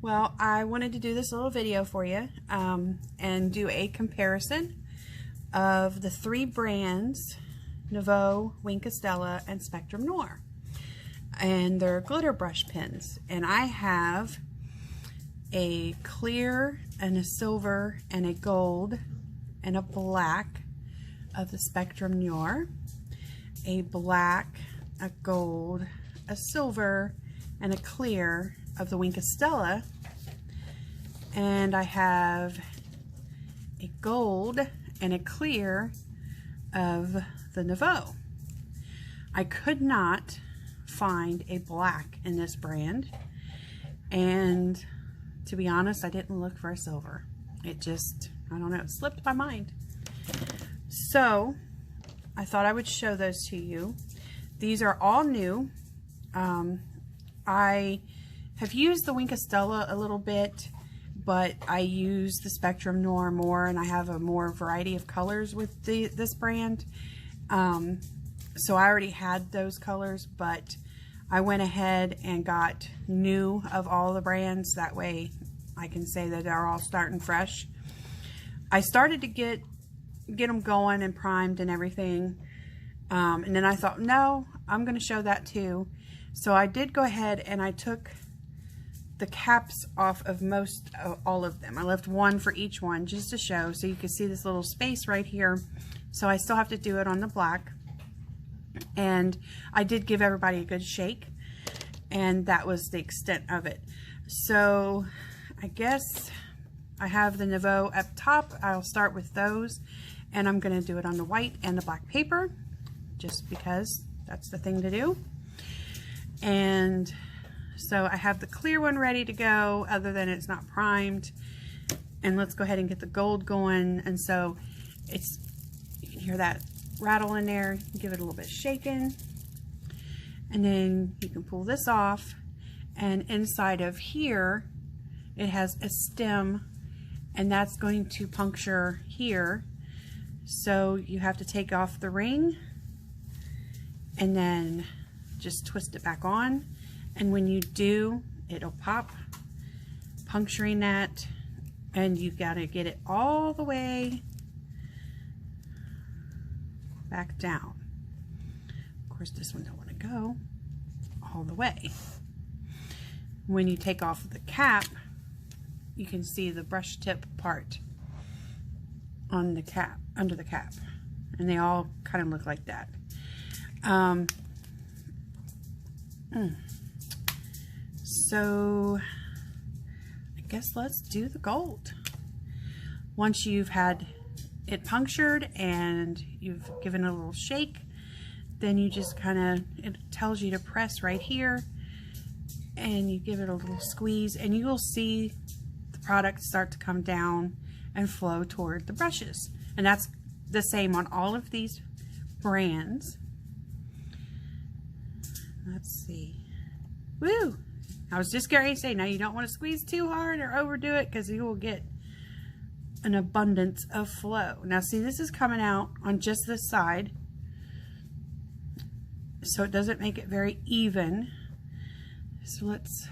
Well, I wanted to do this little video for you and do a comparison of the three brands, Nuvo, Stella, and Spectrum Noir. And they're glitter brush pens. And I have a clear and a silver and a gold and a black of the Spectrum Noir, a black, a gold, a silver, and a clear of the Stella, and I have a gold and a clear of the Nuvo. I could not find a black in this brand, and to be honest, I didn't look for a silver. It just, I don't know, it slipped my mind. So I thought I would show those to you. These are all new. I have used the Stella a little bit, but I use the Spectrum Noir more, and I have a more variety of colors with this brand. So I already had those colors, but I went ahead and got new of all the brands. That way I can say that they're all starting fresh. I started to get them going and primed and everything. And then I thought, no, I'm going to show that too. So I did go ahead and I took the caps off of all of them. I left one for each one just to show, so you can see this little space right here. So I still have to do it on the black. And I did give everybody a good shake, and that was the extent of it. So I guess I have the Nuvo up top. I'll start with those, and I'm going to do it on the white and the black paper, just because that's the thing to do. And so I have the clear one ready to go, other than it's not primed. And let's go ahead and get the gold going. And so it's, you can hear that rattle in there. Give it a little bit of shaking. And then you can pull this off. And inside of here, it has a stem, and that's going to puncture here. So you have to take off the ring and then just twist it back on, and when you do, it'll pop, puncturing that, and you gotta get it all the way back down. Of course, this one don't want to go all the way. When you take off the cap, you can see the brush tip part on the cap, under the cap, and they all kind of look like that. So I guess let's do the gold. Once you've had it punctured and you've given it a little shake, then you just kind of, it tells you to press right here, and you give it a little squeeze, and you will see the product start to come down and flow toward the brushes. And that's the same on all of these brands. Let's see. Woo! I was just going to say, now you don't want to squeeze too hard or overdo it, because you will get an abundance of flow. Now see, this is coming out on just this side, so it doesn't make it very even. So let's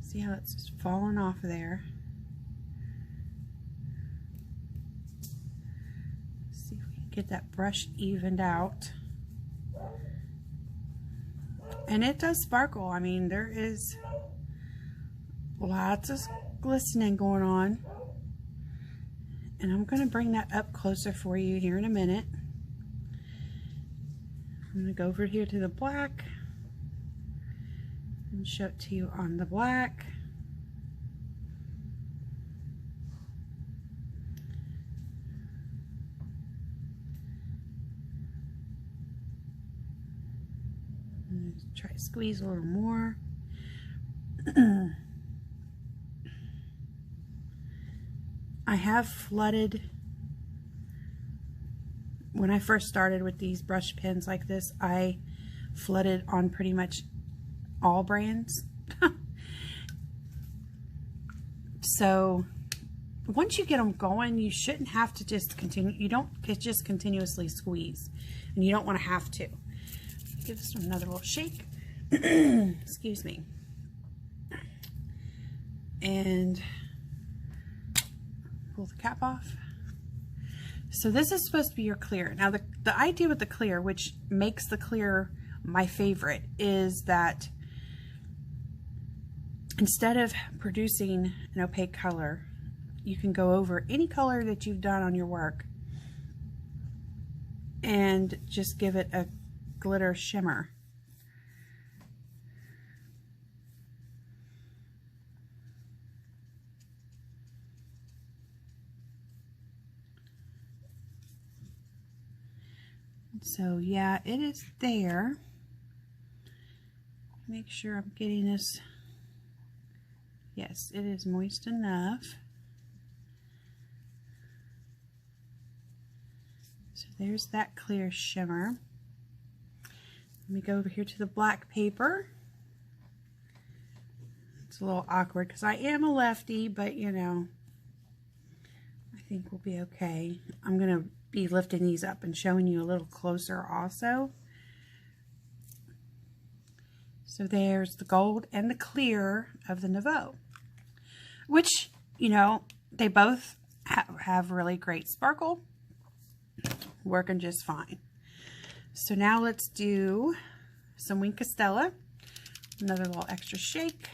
see how it's just falling off of there. See if we can get that brush evened out. And it does sparkle. I mean, there is lots of glistening going on. And I'm going to bring that up closer for you here in a minute. I'm going to go over here to the black and show it to you on the black. Try to squeeze a little more. I have flooded, when I first started with these brush pens like this, I flooded on pretty much all brands. So once you get them going, you shouldn't have to just continue. You don't just continuously squeeze, and you don't want to have to. Give this one another little shake. Excuse me. and pull the cap off. So this is supposed to be your clear. Now the idea with the clear, which makes the clear my favorite, is that instead of producing an opaque color, you can go over any color that you've done on your work and just give it a glitter shimmer. So yeah, it is there. Make sure I'm getting this. Yes, it is moist enough. So there's that clear shimmer. Let me go over here to the black paper. It's a little awkward because I am a lefty, but you know, I think we'll be okay. I'm going to be lifting these up and showing you a little closer also. So there's the gold and the clear of the Nuvo, which, you know, they both have really great sparkle, working just fine. So now let's do some Wink Stella, another little extra shake.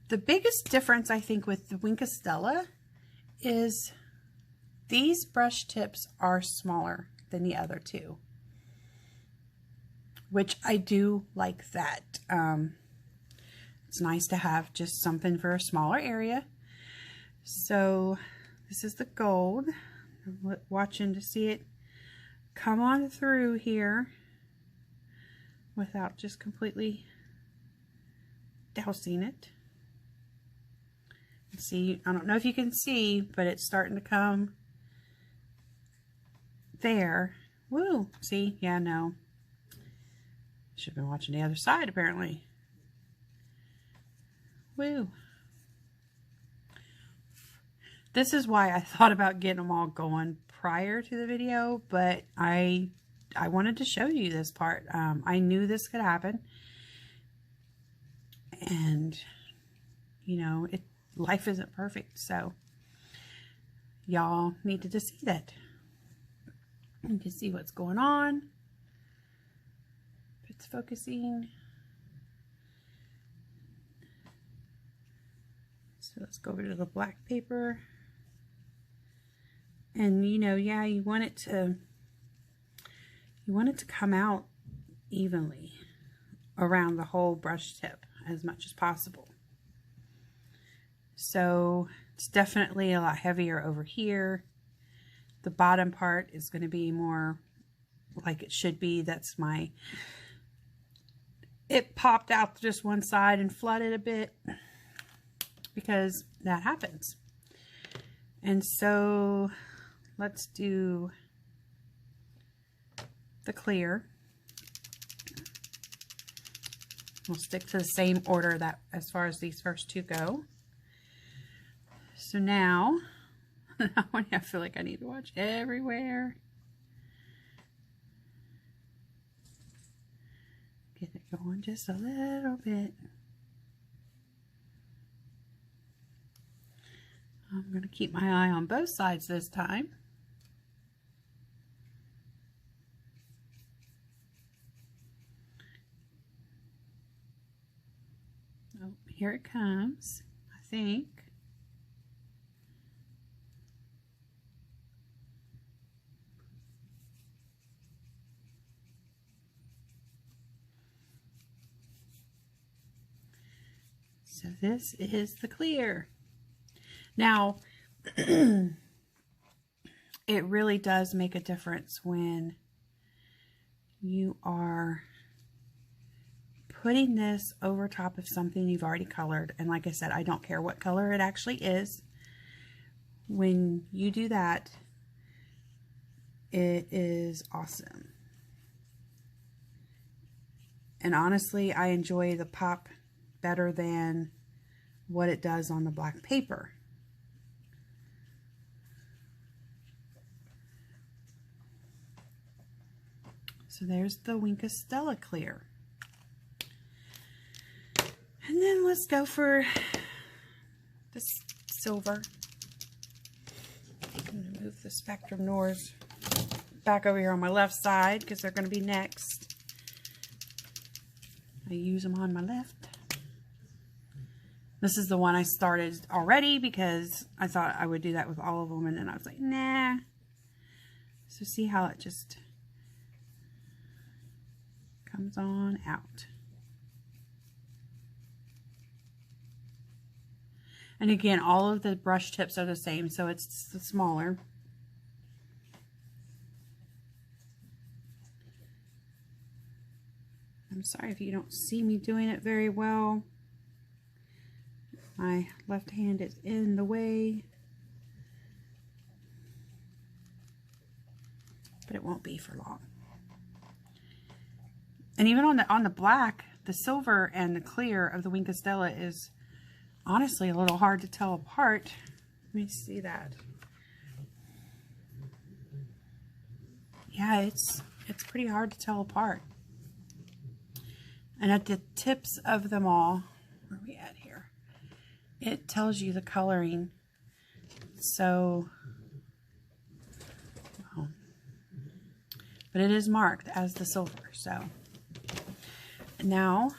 The biggest difference I think with the Wink Stella is these brush tips are smaller than the other two, which I do like that. It's nice to have just something for a smaller area. So this is the gold. I'm watching to see it come on through here without just completely dousing it. See, I don't know if you can see, but it's starting to come there. Woo! See? Yeah, no. Should have been watching the other side, apparently. Woo! This is why I thought about getting them all going prior to the video, but I wanted to show you this part. I knew this could happen. And, you know, life isn't perfect, so y'all needed to see that. You can see what's going on. It's focusing. So let's go over to the black paper. And you know, yeah, you want it to come out evenly around the whole brush tip as much as possible. So it's definitely a lot heavier over here. The bottom part is going to be more like it should be. That's it popped out just one side and flooded a bit because that happens. And so let's do the clear. We'll stick to the same order that as far as these first two go. So now I feel like I need to watch everywhere. Get it going just a little bit. I'm going to keep my eye on both sides this time. Oh, here it comes, I think. So this is the clear. Now, it really does make a difference when you are putting this over top of something you've already colored. And like I said, I don't care what color it actually is. When you do that, it is awesome. And honestly, I enjoy the pop better than what it does on the black paper. So there's the Wink Stella clear. And then let's go for silver. I'm going to move the Spectrum Noirs back over here on my left side because they're going to be next. I use them on my left. This is the one I started already because I thought I would do that with all of them, and then I was like, nah. So see how it just comes on out. And again, all of the brush tips are the same, so it's smaller. I'm sorry if you don't see me doing it very well. My left hand is in the way. But it won't be for long. And even on the black, the silver and the clear of the Wink of Stella is honestly a little hard to tell apart. Let me see that. Yeah, it's pretty hard to tell apart. And at the tips of them all, where are we at here? It tells you the coloring. So, well, but it is marked as the silver. So now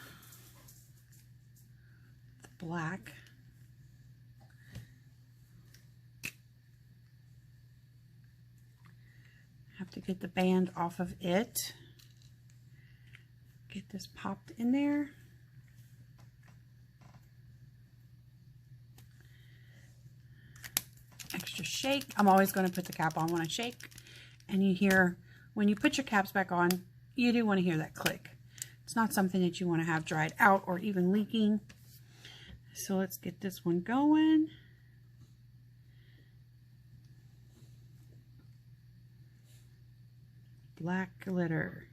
the black. Have to get the band off of it. Get this popped in there. Extra shake. I'm always going to put the cap on when I shake. And you hear, when you put your caps back on, you do want to hear that click. It's not something that you want to have dried out or even leaking. So let's get this one going. Black glitter.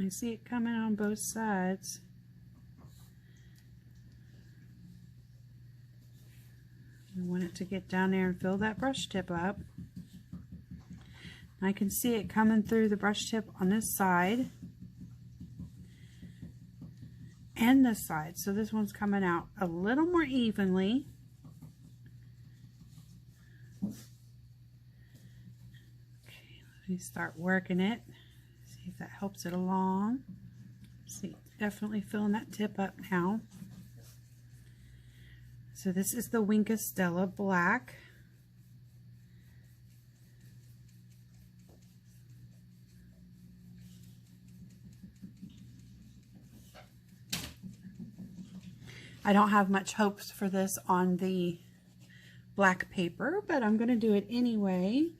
I see it coming on both sides. I want it to get down there and fill that brush tip up. I can see it coming through the brush tip on this side and this side. So this one's coming out a little more evenly. Okay, let me start working it. See if that helps it along. See, definitely filling that tip up now. So this is the Wink of Stella black. I don't have much hopes for this on the black paper, but I'm going to do it anyway.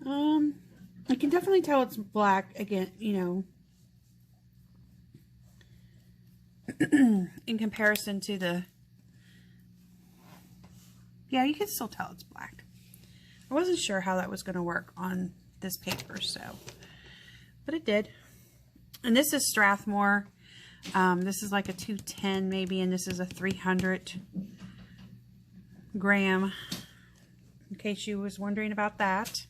I can definitely tell it's black again, you know, in comparison to the, yeah, you can still tell it's black. I wasn't sure how that was going to work on this paper, so, but it did. And this is Strathmore. This is like a 210 maybe, and this is a 300 gram, in case you was wondering about that.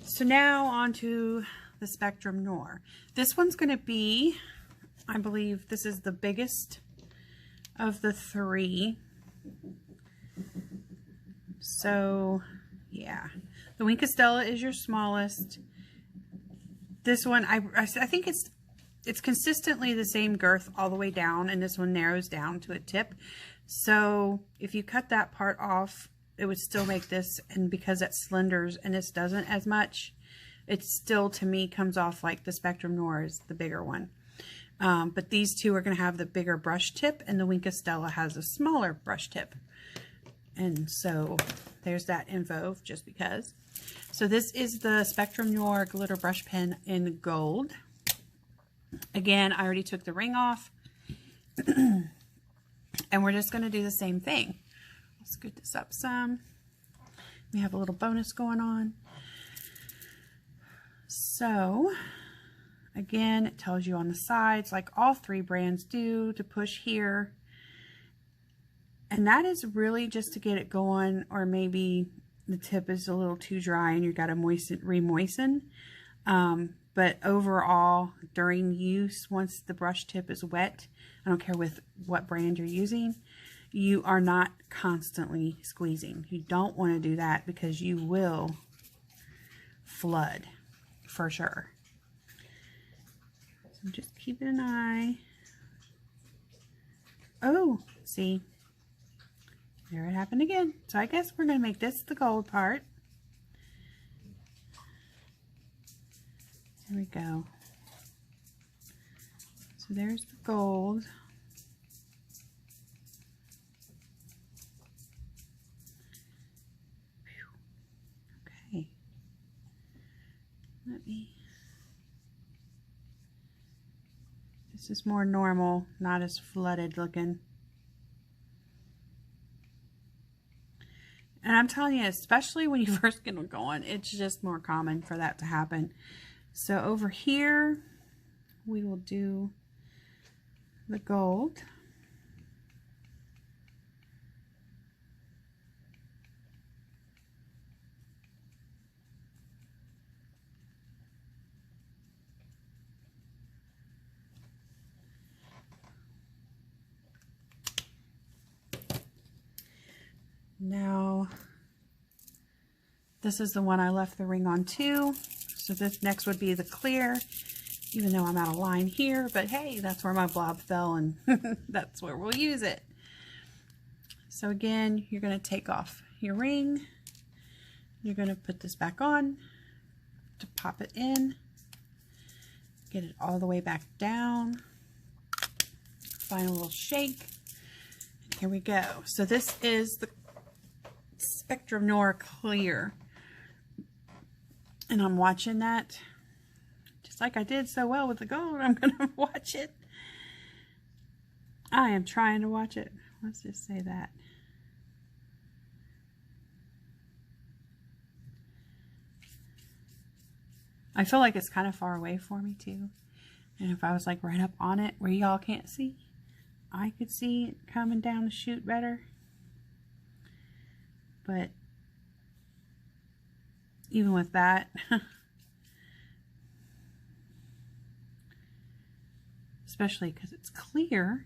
So now on to the Spectrum Noir. This one's going to be, I believe this is the biggest of the three. So yeah, the Wink of Stella is your smallest. This one, I think it's consistently the same girth all the way down, and this one narrows down to a tip. So if you cut that part off, it would still make this, and because that slenders and this doesn't as much, it still to me comes off like the Spectrum Noir is the bigger one. But these two are going to have the bigger brush tip, and the Wink of Stella has a smaller brush tip. And so there's that info just because. So this is the Spectrum Noir glitter brush pen in gold. Again, I already took the ring off. And we're just going to do the same thing. Let's scoot this up some. We have a little bonus going on. So, again, it tells you on the sides, like all three brands do, to push here. And that is really just to get it going, or maybe the tip is a little too dry and you've got to re-moisten. But overall, during use, once the brush tip is wet, I don't care with what brand you're using, you are not constantly squeezing. You don't want to do that because you will flood for sure. So just keeping an eye. Oh, see, there it happened again. So I guess we're going to make this the gold part. There we go. So there's the gold. Okay. This is more normal, not as flooded looking. And I'm telling you, especially when you first get going, it's just more common for that to happen. So over here, we will do the gold. Now, this is the one I left the ring on too. So this next would be the clear, even though I'm out of line here, but hey, that's where my blob fell and that's where we'll use it. So again, you're going to take off your ring. You're going to put this back on to pop it in. Get it all the way back down. Find a little shake. Here we go. So this is the Spectrum Noir Clear. And I'm watching that. Just like I did so well with the gold, I'm going to watch it. I am trying to watch it. Let's just say that. I feel like it's kind of far away for me too. And if I was like right up on it where y'all can't see, I could see it coming down the chute better. But even with that, especially because it's clear,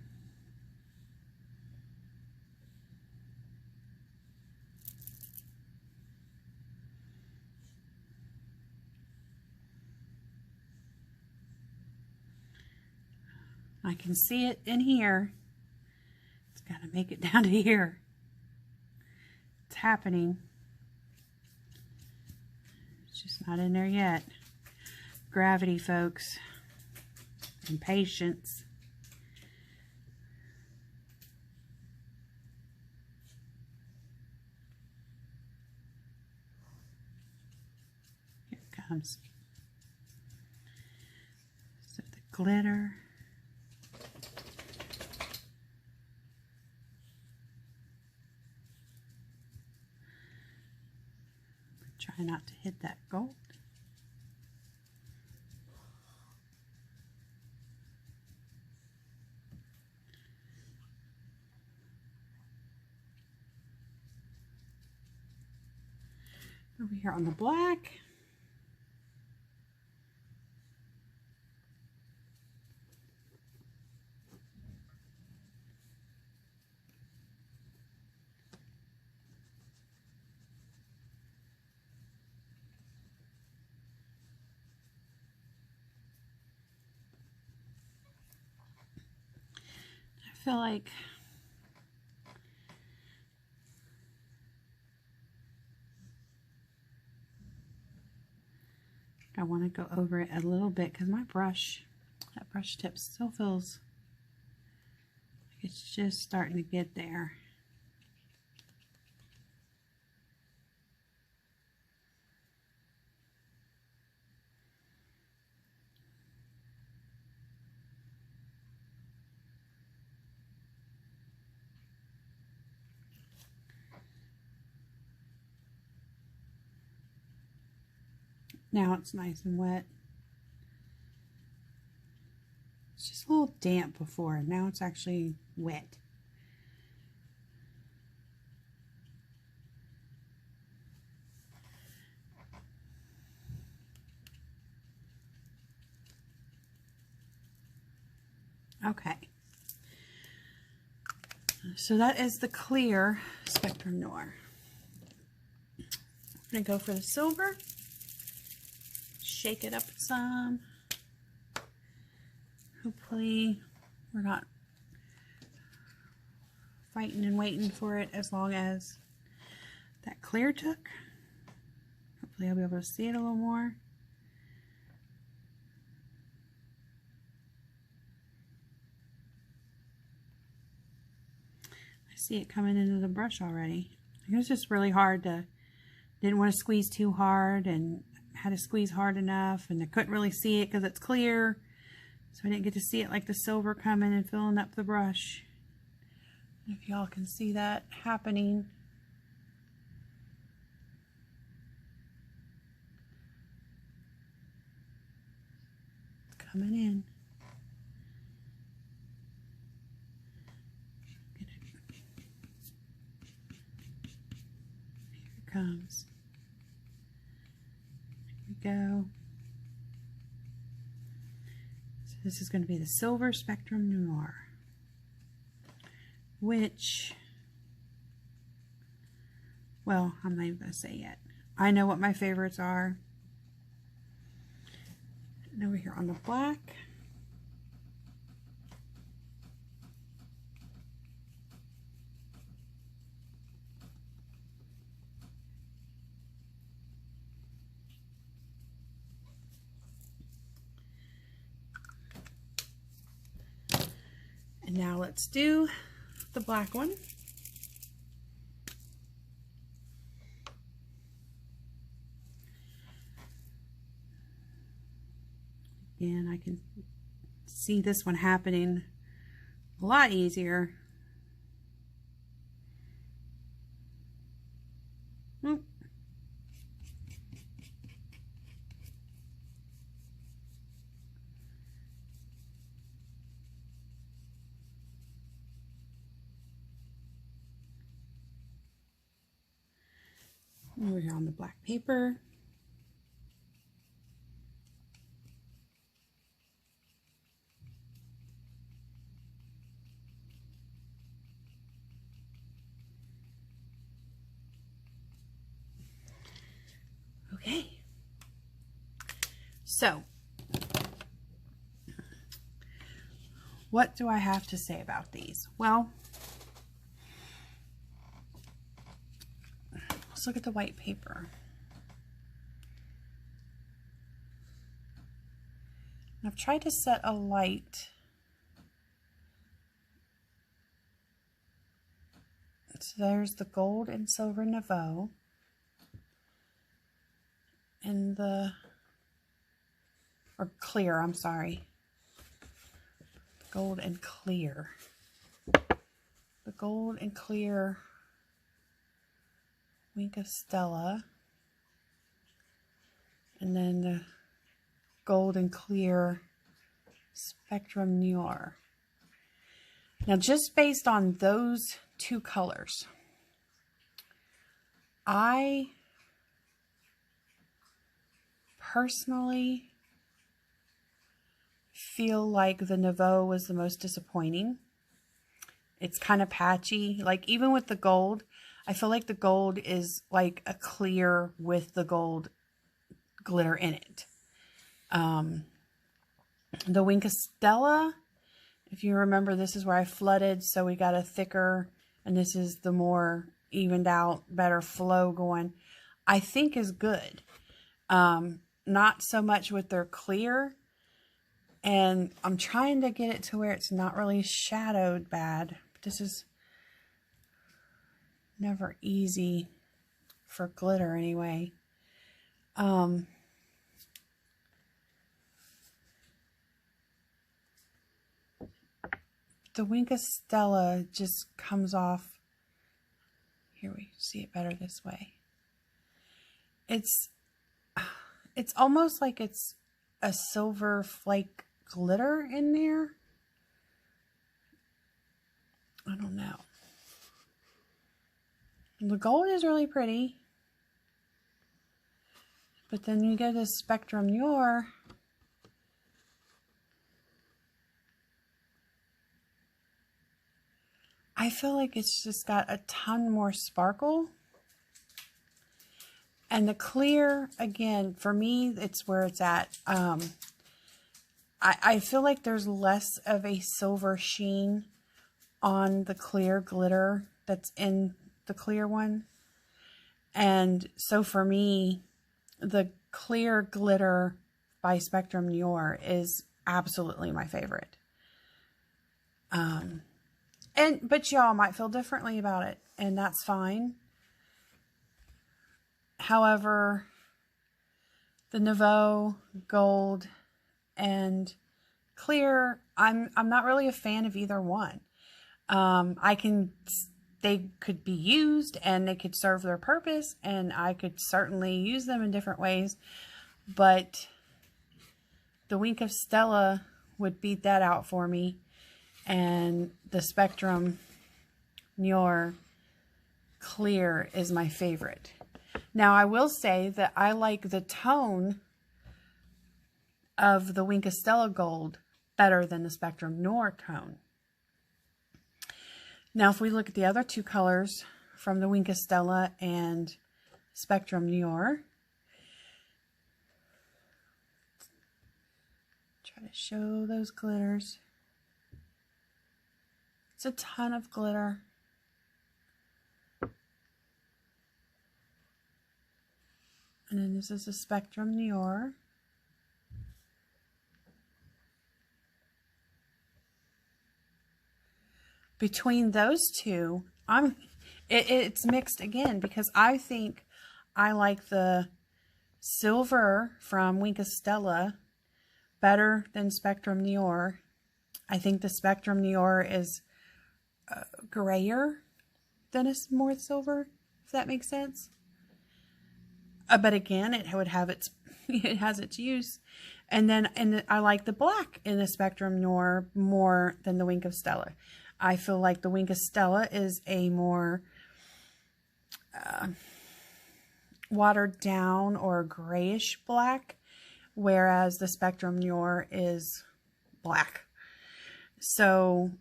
I can see it in here. It's got to make it down to here. It's happening. It's just not in there yet. Gravity, folks. And patience. Here it comes. So the glitter. Try not to hit that gold. Over here on the black. I feel like I want to go over it a little bit because my brush, that brush tip still feels like it's just starting to get there. Now it's nice and wet. It's just a little damp before. Now it's actually wet. Okay. So that is the clear Spectrum Noir. I'm going to go for the silver. Shake it up some. Hopefully we're not fighting and waiting for it as long as that clear took. Hopefully I'll be able to see it a little more. I see it coming into the brush already. It was just really hard to, didn't want to squeeze too hard and had to squeeze hard enough, and I couldn't really see it because it's clear. So I didn't get to see it like the silver coming and filling up the brush. If y'all can see that happening. It's coming in. Here it comes. Here we go. So this is going to be the Silver Spectrum Noir, which, well, I'm not even going to say yet. I know what my favorites are. And over here on the black. And now let's do the black one. Again, I can see this one happening a lot easier. Oop. Over here on the black paper. Okay. So, what do I have to say about these? Well, let's look at the white paper. I've tried to set a light. So there's the gold and silver Nuvo. And the, or clear, I'm sorry. Gold and clear. The gold and clear Wink of Stella. And then the gold and clear Spectrum Noir. Now, just based on those two colors, I personally feel like the Nuvo was the most disappointing. It's kind of patchy. Like, even with the gold, I feel like the gold is like a clear with the gold glitter in it. The Wink of Stella, if you remember, this is where I flooded, so we got a thicker, and this is the more evened out, better flow going, I think is good. Not so much with their clear, and I'm trying to get it to where it's not really shadowed bad. This is never easy for glitter anyway. The Wink of Stella just comes off. Here, we see it better this way. It's almost like it's a silver flake glitter in there. I don't know. The gold is really pretty. But then you go to Spectrum Noir. I I feel like it's just got a ton more sparkle. And the clear, again, for me, it's where it's at. I feel like there's less of a silver sheen on the clear glitter that's in the clear one. And so for me, the clear glitter by Spectrum Noir is absolutely my favorite. But y'all might feel differently about it, and that's fine. However, the Nuvo Gold and Clear, I'm not really a fan of either one. They could be used and they could serve their purpose, and I could certainly use them in different ways, but the Wink of Stella would beat that out for me, and the Spectrum Noir Clear is my favorite. Now, I will say that I like the tone of the Wink of Stella Gold better than the Spectrum Noir tone. Now, if we look at the other two colors from the Wink of Stella and Spectrum Noir, try to show those glitters. It's a ton of glitter. And then this is the Spectrum Noir. Between those two, it's mixed again, because I think I like the silver from Wink of Stella better than Spectrum Noir. I think the Spectrum Noir is grayer than a more silver, if that makes sense. But again, it would have its it has its use. And then I like the black in the Spectrum Noir more than the Wink of Stella. I feel like the Wink of Stella is a more watered down or grayish black, whereas the Spectrum Noir is black. So,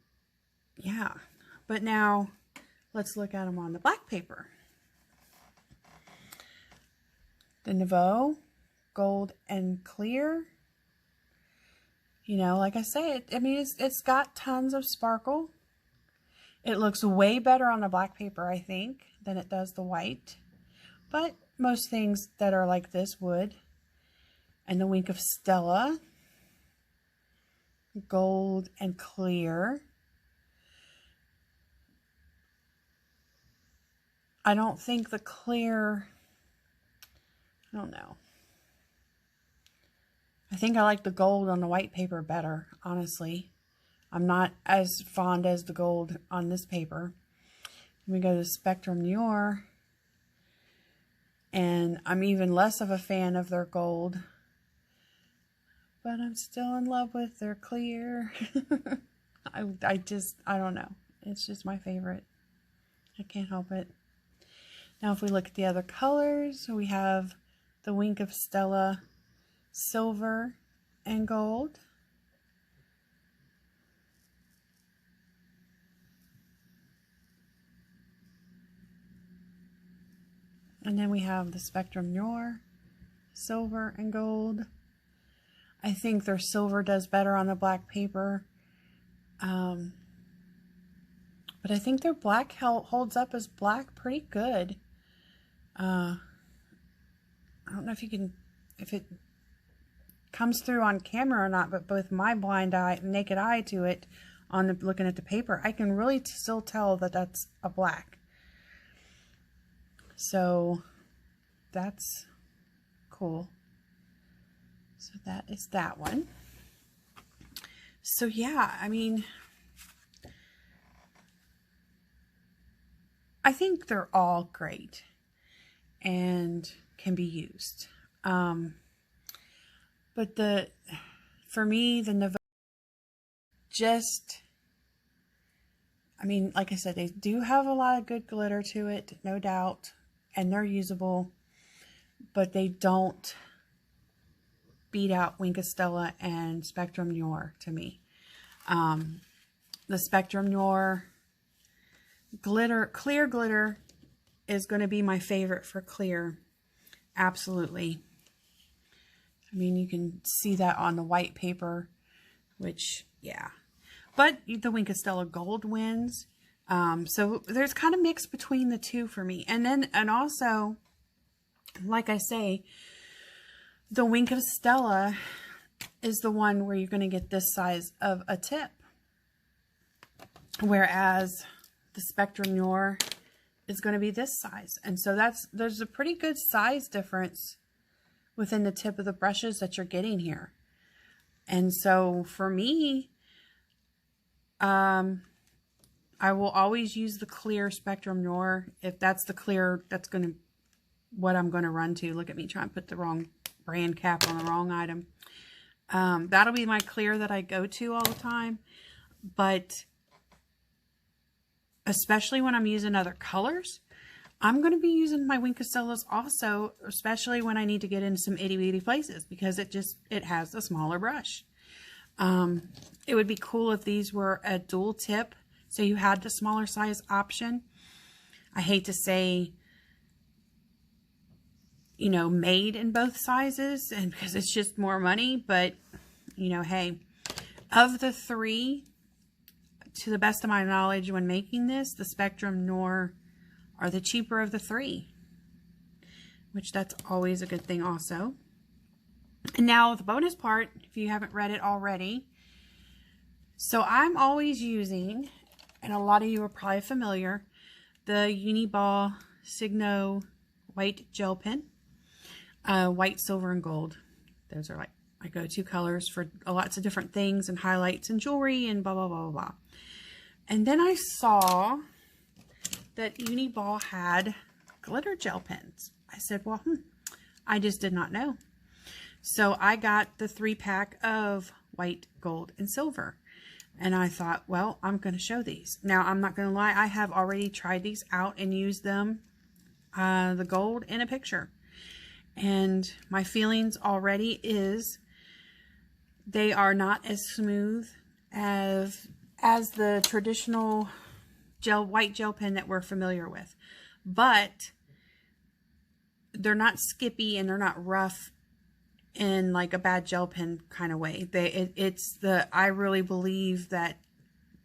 yeah. But now, let's look at them on the black paper. The Nuvo Gold and Clear. You know, like I say, it's got tons of sparkle. It looks way better on the black paper, I think, than it does the white. But most things that are like this would. And the Wink of Stella, Gold and Clear. I don't think the clear, I don't know. I think I like the gold on the white paper better, honestly. I'm not as fond as the gold on this paper. We go to Spectrum Noir, and I'm even less of a fan of their gold, but I'm still in love with their clear. I don't know. It's just my favorite. I can't help it. Now, if we look at the other colors, we have the Wink of Stella Silver and Gold. And then we have the Spectrum Noir Silver and Gold. I think their silver does better on the black paper. But I think their black holds up as black pretty good. I don't know if it comes through on camera or not, but both my blind eye, naked eye to it, looking at the paper, I can really still tell that that's a black. So that's cool. So that is that one. So yeah, I mean, I think they're all great and can be used. But for me, the Nuvo I mean, like I said, they do have a lot of good glitter to it, no doubt, and they're usable, but they don't beat out Wink of Stella and Spectrum Noir to me. The Spectrum Noir, glitter, clear glitter is going to be my favorite for clear. Absolutely. I mean, you can see that on the white paper, which, yeah. But the Wink of Stella Gold wins. So there's kind of mix between the two for me. And also, like I say, the Wink of Stella is the one where you're going to get this size of a tip. Whereas the Spectrum Noir is going to be this size. And so there's a pretty good size difference within the tip of the brushes that you're getting here. And so for me, I will always use the clear Spectrum Noir. If that's the clear, that's what I'm going to run to. Look at me trying to put the wrong brand cap on the wrong item. That'll be my clear that I go to all the time. But especially when I'm using other colors, I'm going to be using my Wink of Stellas also, especially when I need to get into some itty bitty places, because it has a smaller brush. It would be cool if these were a dual tip, so you had the smaller size option. I hate to say, you know, made in both sizes, and because it's just more money, but you know, hey, of the three, to the best of my knowledge when making this, the Spectrum Noir are the cheaper of the three, which that's always a good thing also. And now the bonus part, if you haven't read it already. So I'm always using, and a lot of you are probably familiar, the Uniball Signo white gel pen. White, silver, and gold. Those are like my go-to colors for lots of different things and highlights and jewelry and blah, blah, blah, blah, blah. And then I saw that Uniball had glitter gel pens. I said, well, I just did not know. So I got the 3-pack of white, gold, and silver. And I thought, well, I'm going to show these. Now, I'm not going to lie. I have already tried these out and used them, the gold, in a picture. And my feelings already is they are not as smooth as the traditional white gel pen that we're familiar with. But they're not skippy and they're not rough in like a bad gel pen kind of way. I really believe that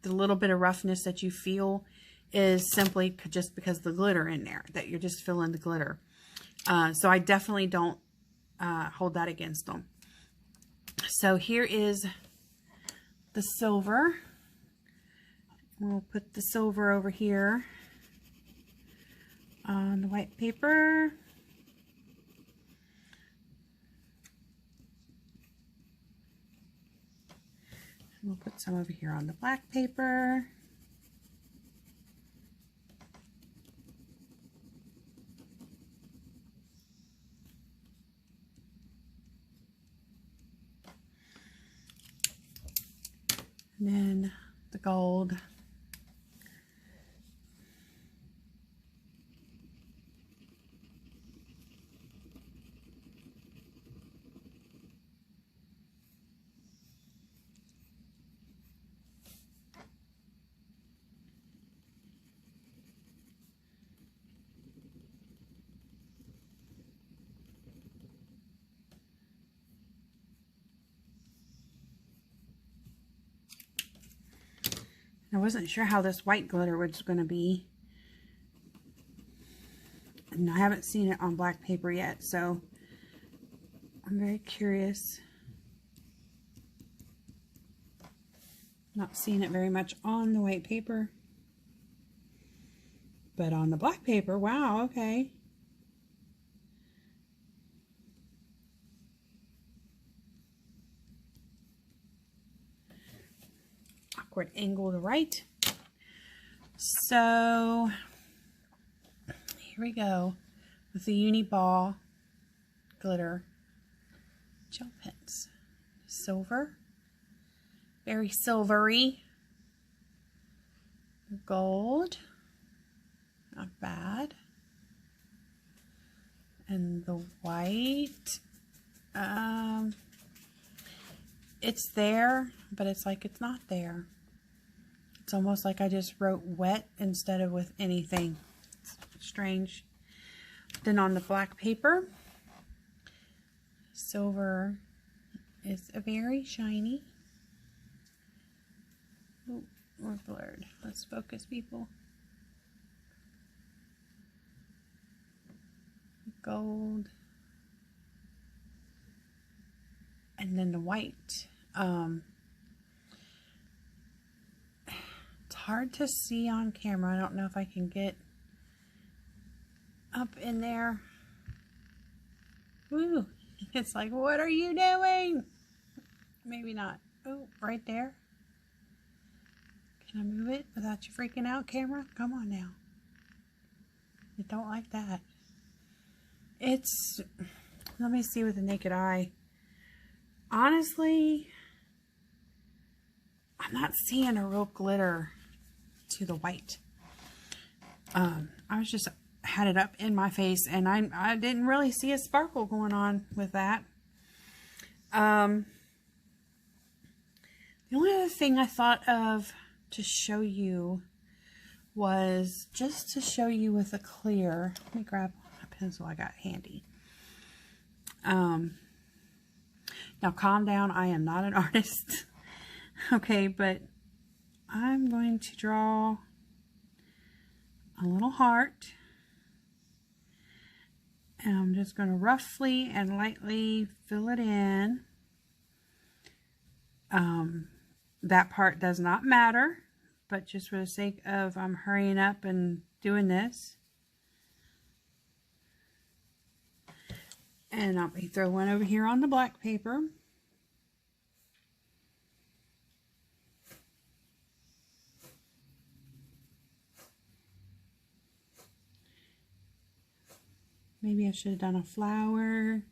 the little bit of roughness that you feel is simply just because of the glitter in there, that you're just feeling the glitter. So I definitely don't hold that against them. So here is the silver. We'll put the silver over here on the white paper. We'll put some over here on the black paper. And then the gold. I wasn't sure how this white glitter was going to be. And I haven't seen it on black paper yet, so I'm very curious. Not seeing it very much on the white paper. But on the black paper, wow, okay. Awkward angle to write. So here we go with the Uniball glitter gel pens. Silver, very silvery. Gold, not bad. And the white, it's there, but it's like it's not there. It's almost like I just wrote wet instead of with anything. It's strange. Then on the black paper, silver is a very shiny. Oh, we're blurred. Let's focus, people. Gold. And then the white. It's hard to see on camera. I don't know if I can get up in there. Woo! It's like, what are you doing? Maybe not. Oh, right there. Can I move it without you freaking out, camera? Come on now. You don't like that. It's, let me see with the naked eye. Honestly, I'm not seeing a real glitter to the white. I was just had it up in my face and I didn't really see a sparkle going on with that. The only other thing I thought of to show you was just to show you with a clear. Let me grab a pencil I got handy. Now calm down, I am not an artist. Okay, but I'm going to draw a little heart. And I'm just going to roughly and lightly fill it in. That part does not matter, but just for the sake of I'm hurrying up and doing this. And I'll throw one over here on the black paper. Maybe I should have done a flower.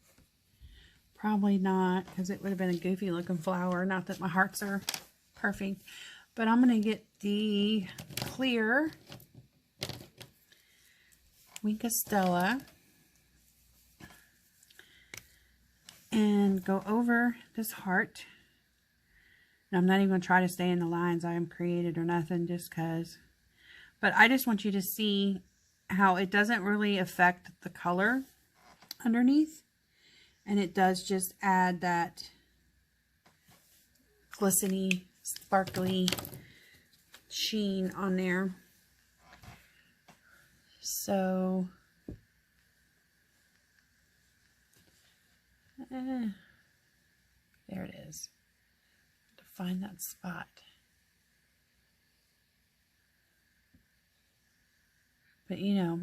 Probably not, because it would have been a goofy looking flower. Not that my hearts are perfect. But I'm going to get the clear Stella and go over this heart. And I'm not even going to try to stay in the lines I am created or nothing, just because. But I just want you to see how it doesn't really affect the color underneath. And it does just add that glistening, sparkly sheen on there. So, there it is. To find that spot. But you know,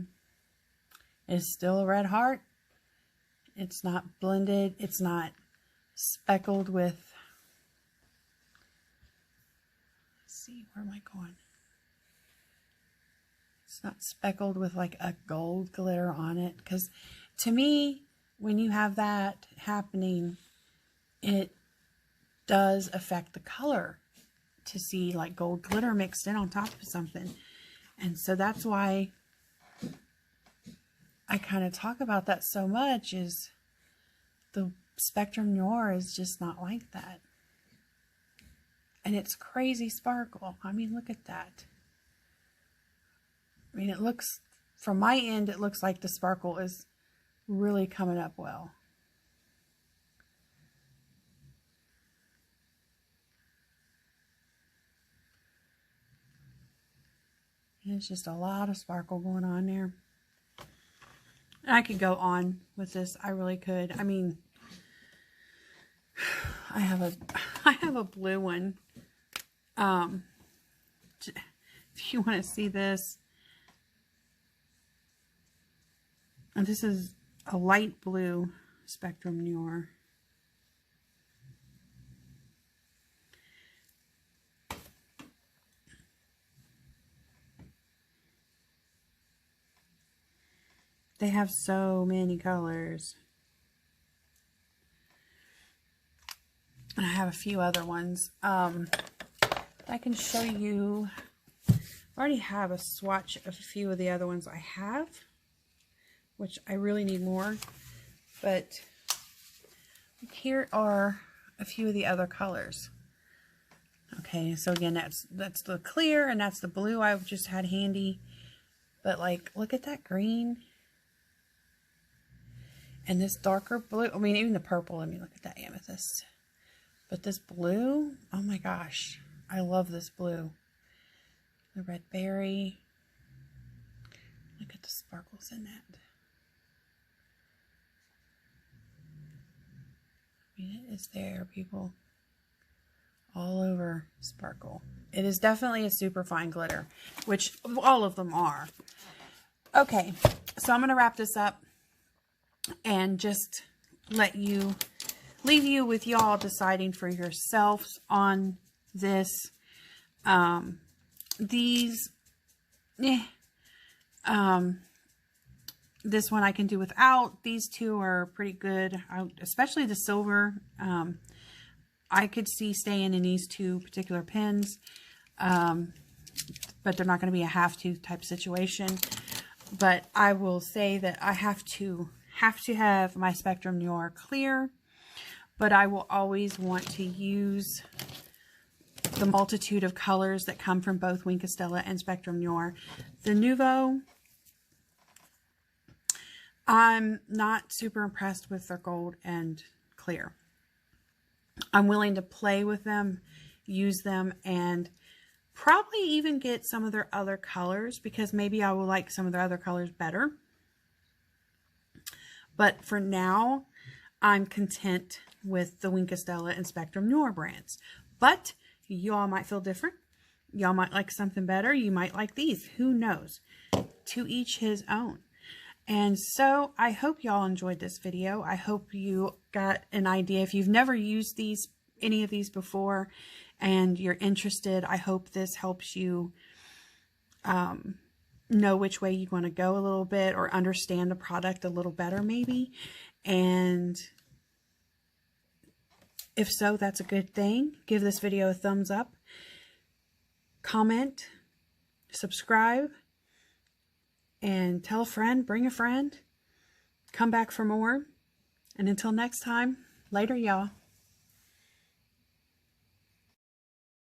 it's still a red heart. It's not blended. It's not speckled with, let's see, where am I going? It's not speckled with like a gold glitter on it. Because to me, when you have that happening, it does affect the color to see like gold glitter mixed in on top of something. And so that's why I kind of talk about that so much, is the Spectrum Noir is just not like that. And it's crazy sparkle. I mean, look at that. I mean, it looks, from my end, it looks like the sparkle is really coming up well. There's just a lot of sparkle going on there. I could go on with this. I really could. I mean, I have a blue one. If you want to see this, and this is a light blue Spectrum Noir. They have so many colors. And I have a few other ones. I can show you. I already have a swatch of a few of the other ones I have, which I really need more. But here are a few of the other colors. Okay, so again, that's the clear, and that's the blue I've just had handy. But like, look at that green. And this darker blue, I mean, even the purple, I mean, look at that amethyst. But this blue, oh my gosh, I love this blue. The red berry. Look at the sparkles in that. I mean, it is there, people. All over sparkle. It is definitely a super fine glitter, which all of them are. Okay, so I'm going to wrap this up and just leave you with y'all deciding for yourselves on this. This one I can do without. These two are pretty good, especially the silver. I could see staying in these two particular pens, but they're not going to be a have-to type situation. But I will say that I have to have my Spectrum Noir clear, but I will always want to use the multitude of colors that come from both Wink of Stella and Spectrum Noir. The Nuvo, I'm not super impressed with their gold and clear. I'm willing to play with them, use them, and probably even get some of their other colors, because maybe I will like some of their other colors better. But for now, I'm content with the Wink of Stella and Spectrum Noir brands. But y'all might feel different. Y'all might like something better. You might like these. Who knows? To each his own. And so I hope y'all enjoyed this video. I hope you got an idea. If you've never used any of these before and you're interested, I hope this helps you know which way you want to go a little bit, or understand the product a little better maybe. And if so, that's a good thing. Give this video a thumbs up, comment, subscribe, and tell a friend, bring a friend, come back for more. And until next time, later y'all.